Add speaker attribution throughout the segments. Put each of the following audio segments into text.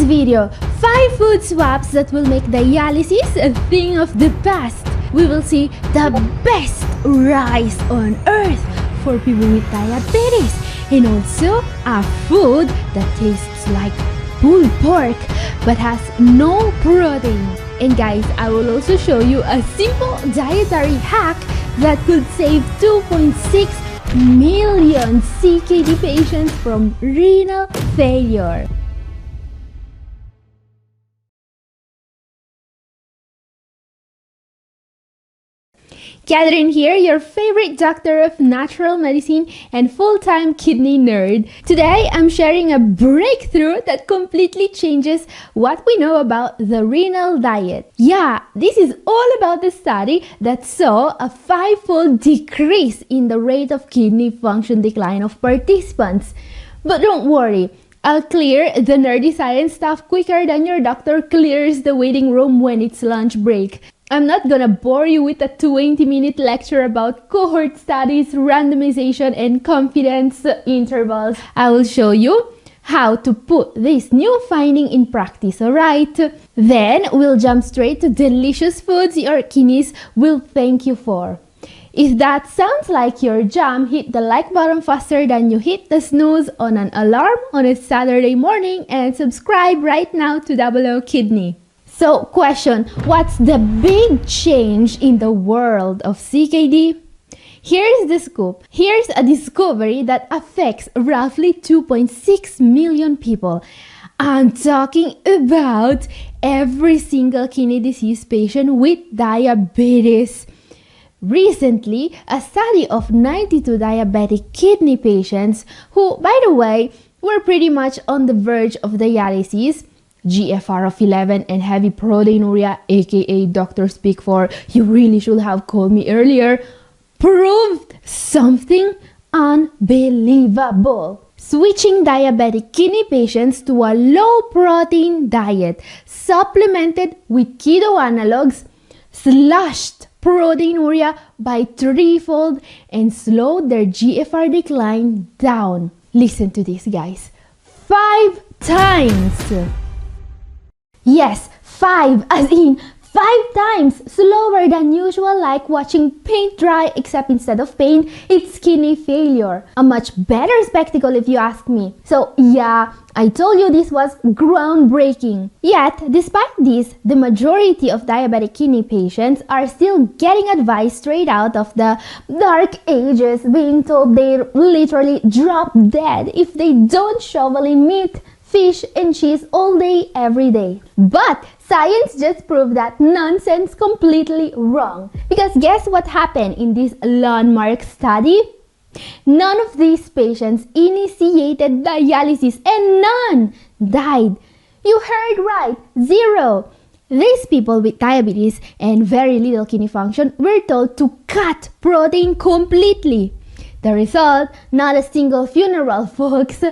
Speaker 1: video, 5 food swaps that will make dialysis a thing of the past. We will see the best rice on earth for people with diabetes, and also a food that tastes like pulled pork but has no protein. And guys, I will also show you a simple dietary hack that could save 2.6 million CKD patients from renal failure. Catherine here, your favorite doctor of natural medicine and full-time kidney nerd. Today, I'm sharing a breakthrough that completely changes what we know about the renal diet. Yeah, this is all about the study that saw a 5-fold decrease in the rate of kidney function decline of participants. But don't worry, I'll clear the nerdy science stuff quicker than your doctor clears the waiting room when it's lunch break. I'm not gonna bore you with a 20-minute lecture about cohort studies, randomization, and confidence intervals. I will show you how to put this new finding in practice, alright? Then we'll jump straight to delicious foods your kidneys will thank you for. If that sounds like your jam, hit the like button faster than you hit the snooze on an alarm on a Saturday morning and subscribe right now to Double O Kidney. So, question, what's the big change in the world of CKD? Here's the scoop. Here's a discovery that affects roughly 2.6 million people. I'm talking about every single kidney disease patient with diabetes. Recently, a study of 92 diabetic kidney patients who, by the way, were pretty much on the verge of dialysis, GFR of 11 and heavy proteinuria, aka doctor speak for you really should have called me earlier, proved something unbelievable. Switching diabetic kidney patients to a low protein diet supplemented with keto analogs slashed proteinuria by 3-fold and slowed their GFR decline down. Listen to this, guys. 5 times! Yes, 5, as in 5 times slower than usual, like watching paint dry, except instead of paint, it's kidney failure. A much better spectacle if you ask me. So yeah, I told you this was groundbreaking. Yet, despite this, the majority of diabetic kidney patients are still getting advice straight out of the dark ages, being told they literally drop dead if they don't shovel in meat, fish, and cheese all day, every day. But science just proved that nonsense completely wrong. Because guess what happened in this landmark study? None of these patients initiated dialysis and none died. You heard right, 0. These people with diabetes and very little kidney function were told to cut protein completely. The result, not a single funeral, folks.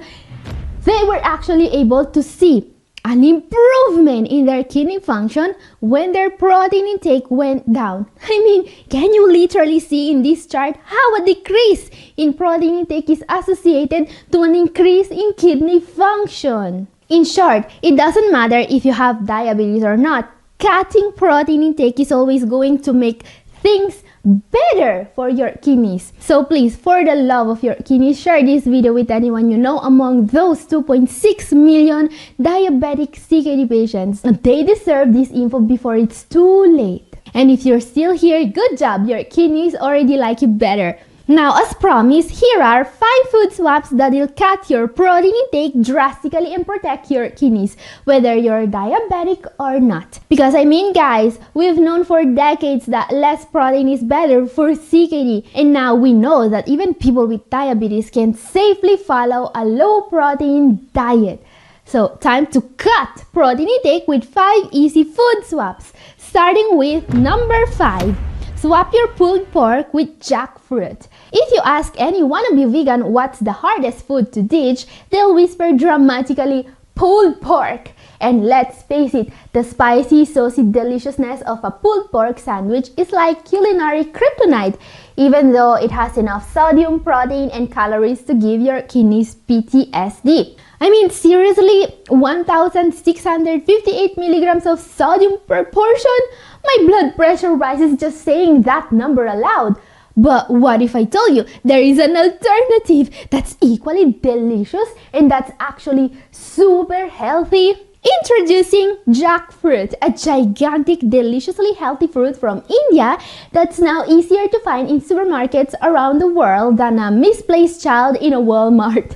Speaker 1: They were actually able to see an improvement in their kidney function when their protein intake went down. I mean, can you literally see in this chart how a decrease in protein intake is associated to an increase in kidney function? In short, it doesn't matter if you have diabetes or not. Cutting protein intake is always going to make things better for your kidneys. So please, for the love of your kidneys, share this video with anyone you know among those 2.6 million diabetic CKD patients. They deserve this info before it's too late. And if you're still here, good job, your kidneys already like you better. Now, as promised, here are 5 food swaps that will cut your protein intake drastically and protect your kidneys, whether you're diabetic or not. Because I mean, guys, we've known for decades that less protein is better for CKD, and now we know that even people with diabetes can safely follow a low protein diet. So, time to cut protein intake with 5 easy food swaps, starting with number 5. Swap your pulled pork with jackfruit. If you ask any wannabe vegan what's the hardest food to ditch, they'll whisper dramatically, pulled pork. And let's face it, the spicy, saucy deliciousness of a pulled pork sandwich is like culinary kryptonite, even though it has enough sodium, protein, and calories to give your kidneys PTSD. I mean, seriously, 1,658 milligrams of sodium per portion? My blood pressure rises just saying that number aloud. But what if I tell you there is an alternative that's equally delicious and that's actually super healthy? Introducing jackfruit, a gigantic, deliciously healthy fruit from India that's now easier to find in supermarkets around the world than a misplaced child in a Walmart.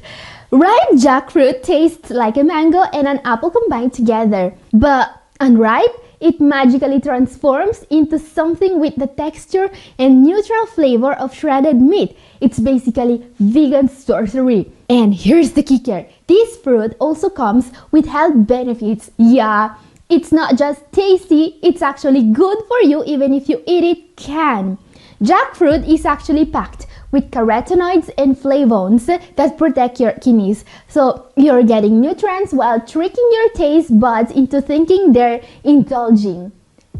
Speaker 1: Ripe jackfruit tastes like a mango and an apple combined together, but unripe, it magically transforms into something with the texture and neutral flavor of shredded meat. It's basically vegan sorcery. And here's the kicker. This fruit also comes with health benefits. Yeah, it's not just tasty, it's actually good for you even if you eat it canned. Jackfruit is actually packed with carotenoids and flavones that protect your kidneys. So you're getting nutrients while tricking your taste buds into thinking they're indulging.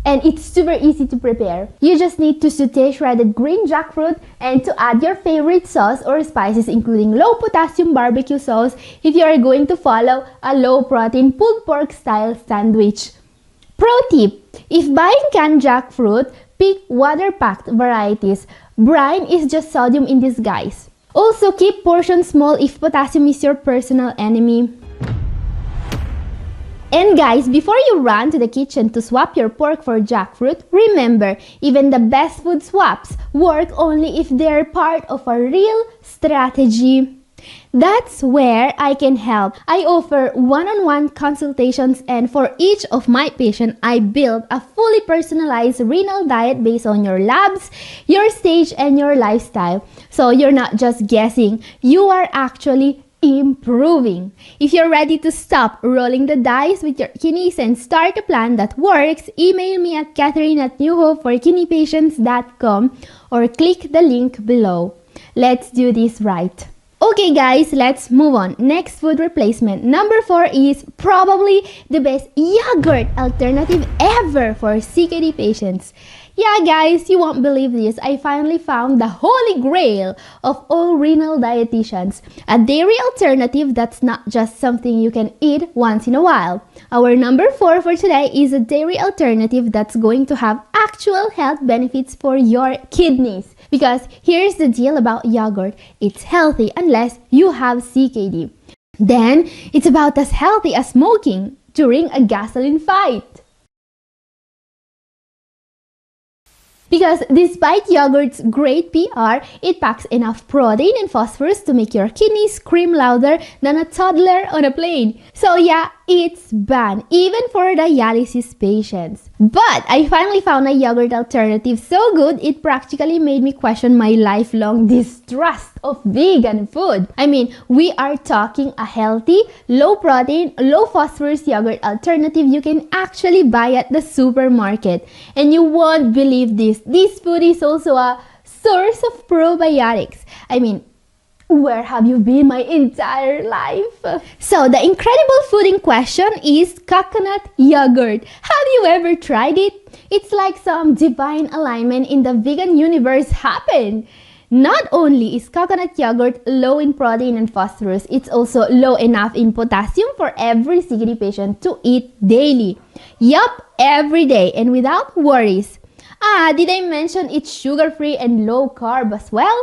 Speaker 1: And it's super easy to prepare. You just need to saute shredded green jackfruit and to add your favorite sauce or spices including low potassium barbecue sauce if you are going to follow a low protein pulled pork style sandwich. Pro tip, if buying canned jackfruit, pick water-packed varieties. Brine is just sodium in disguise. Also, keep portions small if potassium is your personal enemy. And guys, before you run to the kitchen to swap your pork for jackfruit, remember, even the best food swaps work only if they're part of a real strategy. That's where I can help. I offer one-on-one consultations, and for each of my patients, I build a fully personalized renal diet based on your labs, your stage, and your lifestyle. So you're not just guessing, you are actually improving. If you're ready to stop rolling the dice with your kidneys and start a plan that works, email me at catherine@newhopeforkidneypatients.com or click the link below. Let's do this right. Okay guys, let's move on. Next food replacement. Number 4 is probably the best yogurt alternative ever for CKD patients. Yeah guys, you won't believe this. I finally found the holy grail of all renal dietitians. A dairy alternative that's not just something you can eat once in a while. Our number 4 for today is a dairy alternative that's going to have actual health benefits for your kidneys. Because here's the deal about yogurt. It's healthy unless you have CKD. Then, it's about as healthy as smoking during a gasoline fight. Because despite yogurt's great PR, it packs enough protein and phosphorus to make your kidneys scream louder than a toddler on a plane. So yeah, it's banned, even for dialysis patients. But I finally found a yogurt alternative so good, it practically made me question my lifelong distrust of vegan food. I mean, we are talking a healthy, low protein, low phosphorus yogurt alternative you can actually buy at the supermarket. And you won't believe this. This food is also a source of probiotics. I mean, where have you been my entire life? So the incredible food in question is coconut yogurt. Have you ever tried it? It's like some divine alignment in the vegan universe happened. Not only is coconut yogurt low in protein and phosphorus, it's also low enough in potassium for every CKD patient to eat daily. Yup, every day and without worries. Did I mention it's sugar-free and low carb as well?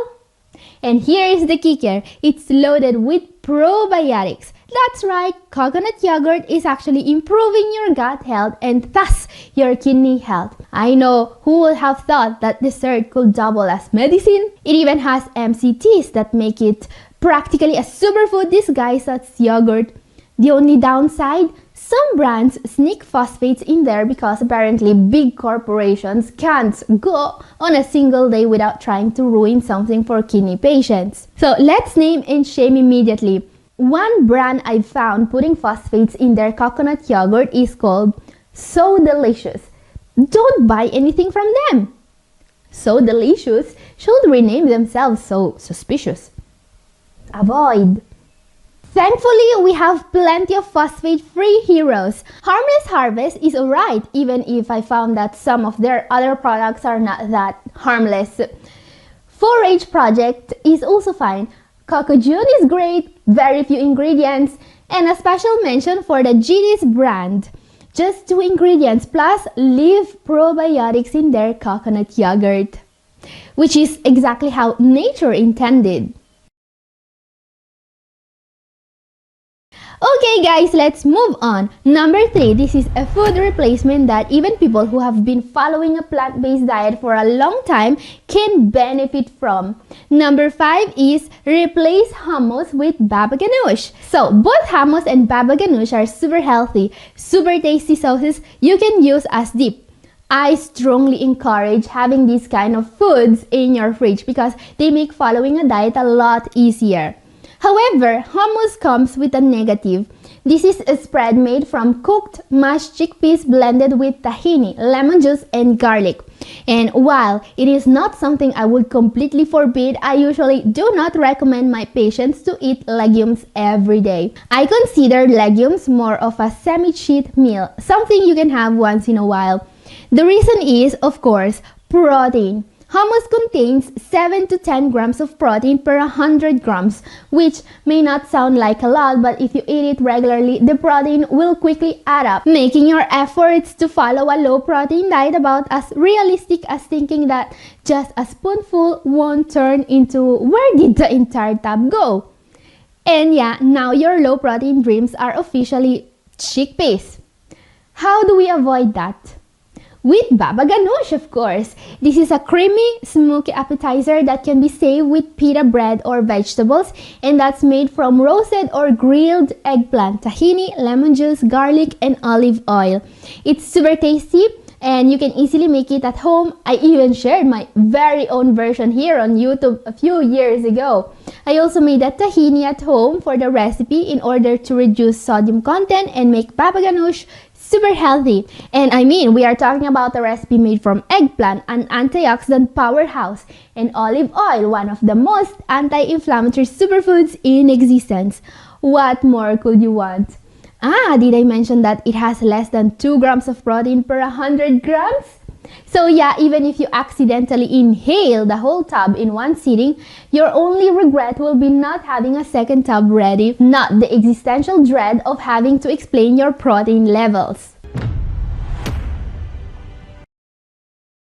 Speaker 1: And here is the kicker, it's loaded with probiotics. That's right, coconut yogurt is actually improving your gut health and thus your kidney health. I know, who would have thought that dessert could double as medicine? It even has MCTs that make it practically a superfood disguised as yogurt. The only downside? Some brands sneak phosphates in there because apparently big corporations can't go on a single day without trying to ruin something for kidney patients. So let's name and shame immediately. One brand I found putting phosphates in their coconut yogurt is called So Delicious. Don't buy anything from them. So Delicious should rename themselves So Suspicious. Avoid. Thankfully, we have plenty of phosphate-free heroes. Harmless Harvest is alright, even if I found that some of their other products are not that harmless. 4-H Project is also fine. Coco June is great, very few ingredients, And a special mention for the GD's brand. Just 2 ingredients plus leaf probiotics in their coconut yogurt, which is exactly how nature intended. Okay guys, let's move on. Number 3, this is a food replacement that even people who have been following a plant-based diet for a long time can benefit from. Number 5 is replace hummus with baba ganoush. So both hummus and baba ganoush are super healthy, super tasty sauces you can use as dip. I strongly encourage having these kind of foods in your fridge because they make following a diet a lot easier. However, hummus comes with a negative. This is a spread made from cooked mashed chickpeas blended with tahini, lemon juice, and garlic. And while it is not something I would completely forbid, I usually do not recommend my patients to eat legumes every day. I consider legumes more of a semi-cheat meal, something you can have once in a while. The reason is, of course, protein. Hummus contains 7 to 10 grams of protein per 100 grams, which may not sound like a lot, but if you eat it regularly, the protein will quickly add up, making your efforts to follow a low-protein diet about as realistic as thinking that just a spoonful won't turn into where did the entire tub go? And yeah, now your low-protein dreams are officially chickpeas. How do we avoid that? With baba ganoush, of course. This is a creamy, smoky appetizer that can be served with pita bread or vegetables, and that's made from roasted or grilled eggplant, tahini, lemon juice, garlic, and olive oil. It's super tasty, and you can easily make it at home. I even shared my very own version here on YouTube a few years ago. I also made a tahini at home for the recipe in order to reduce sodium content and make baba ganoush super healthy. And I mean, we are talking about a recipe made from eggplant, an antioxidant powerhouse, and olive oil, one of the most anti-inflammatory superfoods in existence. What more could you want? Did I mention that it has less than 2 grams of protein per 100 grams? So yeah, even if you accidentally inhale the whole tub in one sitting, your only regret will be not having a second tub ready, not the existential dread of having to explain your protein levels.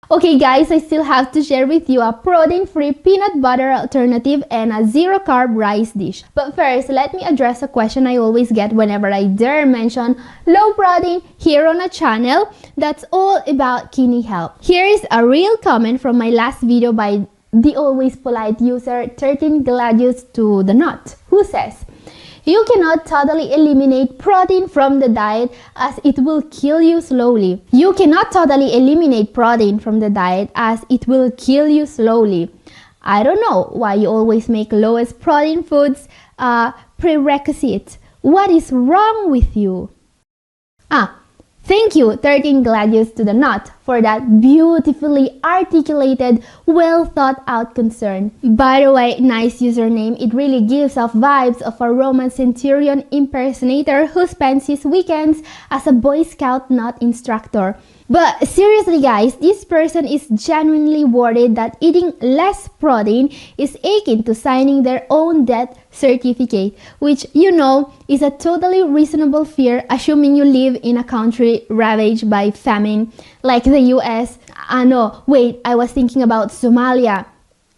Speaker 1: Okay guys, I still have to share with you a protein-free peanut butter alternative and a zero-carb rice dish. But first, let me address a question I always get whenever I dare mention low protein here on a channel that's all about kidney health. Here is a real comment from my last video by the always polite user 13 Gladius to the Nut, who says, "You cannot totally eliminate protein from the diet as it will kill you slowly. You cannot totally eliminate protein from the diet as it will kill you slowly." I don't know why you always make lowest protein foods a prerequisite. What is wrong with you? Thank you, 13 Gladius to the Nut, for that beautifully articulated, well thought out concern. By the way, nice username. It really gives off vibes of a Roman centurion impersonator who spends his weekends as a Boy Scout nut instructor. But seriously guys, this person is genuinely worried that eating less protein is akin to signing their own death certificate, which you know is a totally reasonable fear assuming you live in a country ravaged by famine like the US. No, wait, I was thinking about Somalia,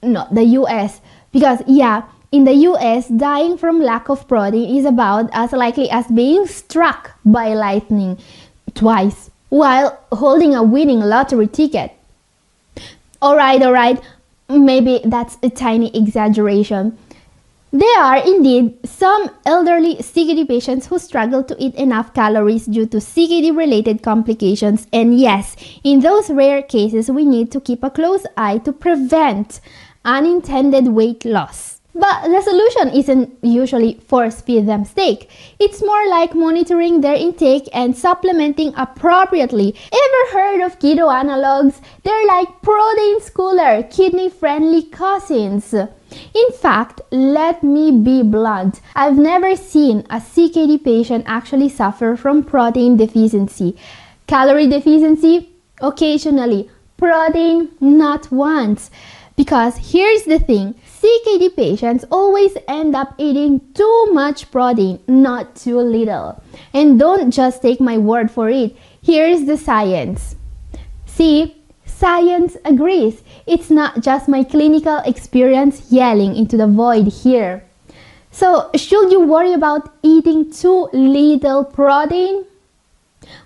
Speaker 1: not the US, because yeah, in the US, dying from lack of protein is about as likely as being struck by lightning twice while holding a winning lottery ticket. Alright, maybe that's a tiny exaggeration. There are indeed some elderly CKD patients who struggle to eat enough calories due to CKD related complications, and yes, in those rare cases we need to keep a close eye to prevent unintended weight loss. But the solution isn't usually force-feed them steak. It's more like monitoring their intake and supplementing appropriately. Ever heard of keto analogs? They're like protein schooler, kidney-friendly cousins. In fact, let me be blunt. I've never seen a CKD patient actually suffer from protein deficiency. Calorie deficiency? Occasionally. Protein? Not once. Because here's the thing, CKD patients always end up eating too much protein, not too little. And don't just take my word for it. Here's the science. See, science agrees. It's not just my clinical experience yelling into the void here. So, should you worry about eating too little protein?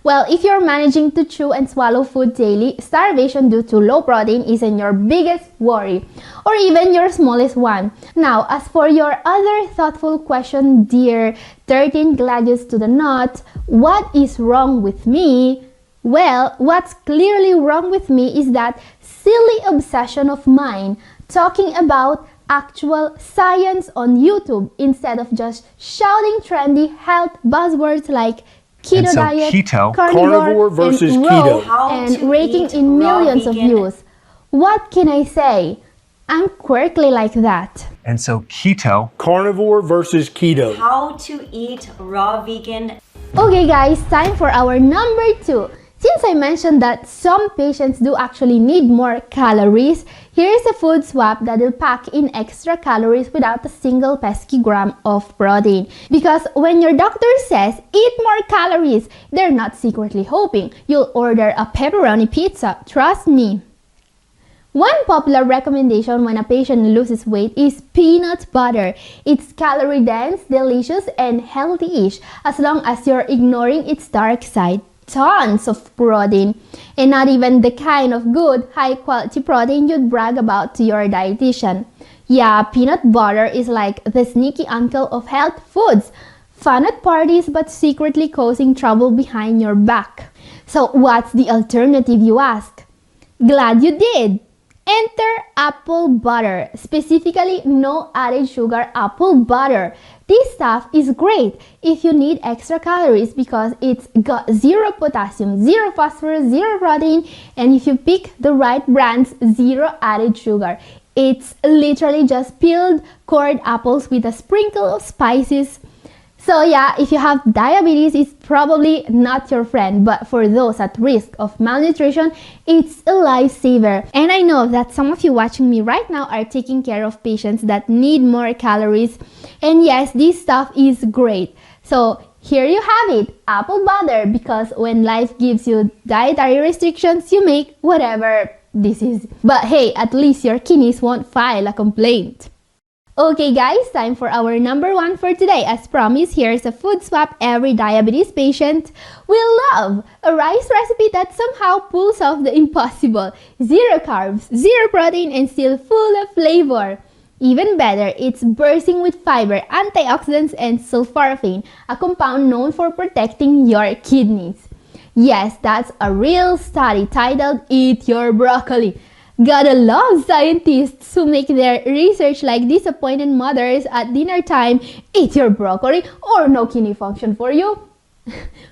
Speaker 1: Well, if you're managing to chew and swallow food daily, starvation due to low protein isn't your biggest worry, or even your smallest one. Now, as for your other thoughtful question, dear 13 gladius to the knot, what is wrong with me? Well, what's clearly wrong with me is that silly obsession of mine talking about actual science on YouTube instead of just shouting trendy health buzzwords like keto diet,
Speaker 2: keto,
Speaker 1: carnivore
Speaker 3: versus
Speaker 1: and
Speaker 3: keto,
Speaker 1: raw, and raking in millions of views. What can I say? I'm quirky like that.
Speaker 2: And so keto,
Speaker 3: carnivore versus keto.
Speaker 4: How to eat raw vegan.
Speaker 1: Okay guys, time for our number 2. Since I mentioned that some patients do actually need more calories, here's a food swap that will pack in extra calories without a single pesky gram of protein. Because when your doctor says eat more calories, they're not secretly hoping you'll order a pepperoni pizza, trust me. One popular recommendation when a patient loses weight is peanut butter. It's calorie dense, delicious, and healthy-ish as long as you're ignoring its dark side. Tons of protein, and not even the kind of good, high-quality protein you'd brag about to your dietitian. Yeah, peanut butter is like the sneaky uncle of health foods. Fun at parties but secretly causing trouble behind your back. So what's the alternative, you ask? Glad you did! Enter apple butter, specifically no added sugar apple butter. This stuff is great if you need extra calories because it's got zero potassium, zero phosphorus, zero protein, and if you pick the right brands, zero added sugar. It's literally just peeled cored apples with a sprinkle of spices. So yeah, if you have diabetes, it's probably not your friend, but for those at risk of malnutrition, it's a lifesaver. And I know that some of you watching me right now are taking care of patients that need more calories. And yes, this stuff is great. So here you have it, apple butter, because when life gives you dietary restrictions, you make whatever this is. But hey, at least your kidneys won't file a complaint. Okay guys, time for our number 1 for today. As promised, here's a food swap every diabetes patient will love. A rice recipe that somehow pulls off the impossible. Zero carbs, zero protein, and still full of flavor. Even better, it's bursting with fiber, antioxidants, and sulforaphane, a compound known for protecting your kidneys. Yes, that's a real study titled Eat Your Broccoli. Gotta love scientists who make their research like disappointed mothers at dinner time. Eat your broccoli or no kidney function for you.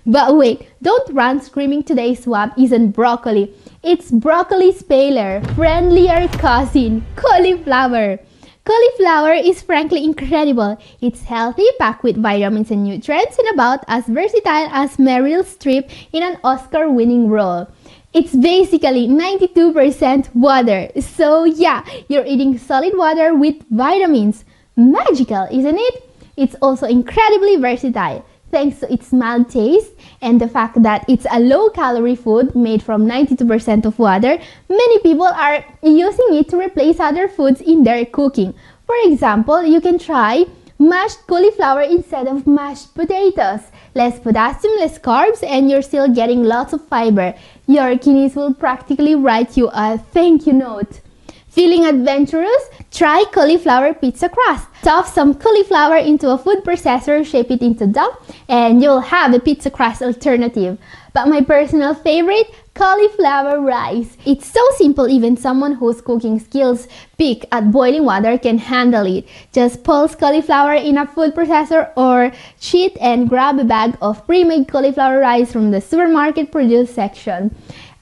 Speaker 1: But wait, don't run screaming today's swap isn't broccoli. It's broccoli's paler, friendlier cousin, cauliflower. Cauliflower is frankly incredible. It's healthy, packed with vitamins and nutrients, and about as versatile as Meryl Streep in an Oscar-winning role. It's basically 92% water. So yeah, you're eating solid water with vitamins. Magical, isn't it? It's also incredibly versatile, thanks to its mild taste and the fact that it's a low-calorie food made from 92% of water. Many people are using it to replace other foods in their cooking. For example, you can try mashed cauliflower instead of mashed potatoes. Less potassium, less carbs, and you're still getting lots of fiber. Your kidneys will practically write you a thank you note. Feeling adventurous? Try cauliflower pizza crust. Stuff some cauliflower into a food processor, shape it into dough, and you'll have a pizza crust alternative. But my personal favorite, cauliflower rice. It's so simple, even someone whose cooking skills peak at boiling water can handle it. Just pulse cauliflower in a food processor or cheat and grab a bag of pre-made cauliflower rice from the supermarket produce section.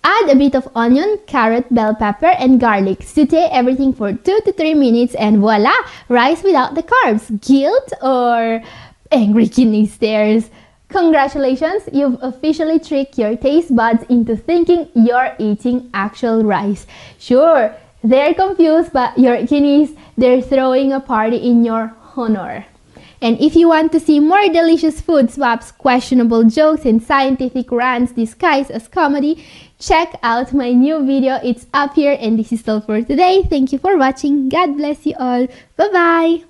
Speaker 1: Add a bit of onion, carrot, bell pepper, and garlic. Saute everything for 2 to 3 minutes and voila! Rice without the carbs. Guilt or angry kidney stares? Congratulations, you've officially tricked your taste buds into thinking you're eating actual rice. Sure, They're confused, but your kidneys, they're throwing a party in your honor. And if you want to see more delicious food swaps, questionable jokes, and scientific rants disguised as comedy, check out my new video. It's up here, and this is all for today. Thank you for watching. God bless you all. Bye-bye.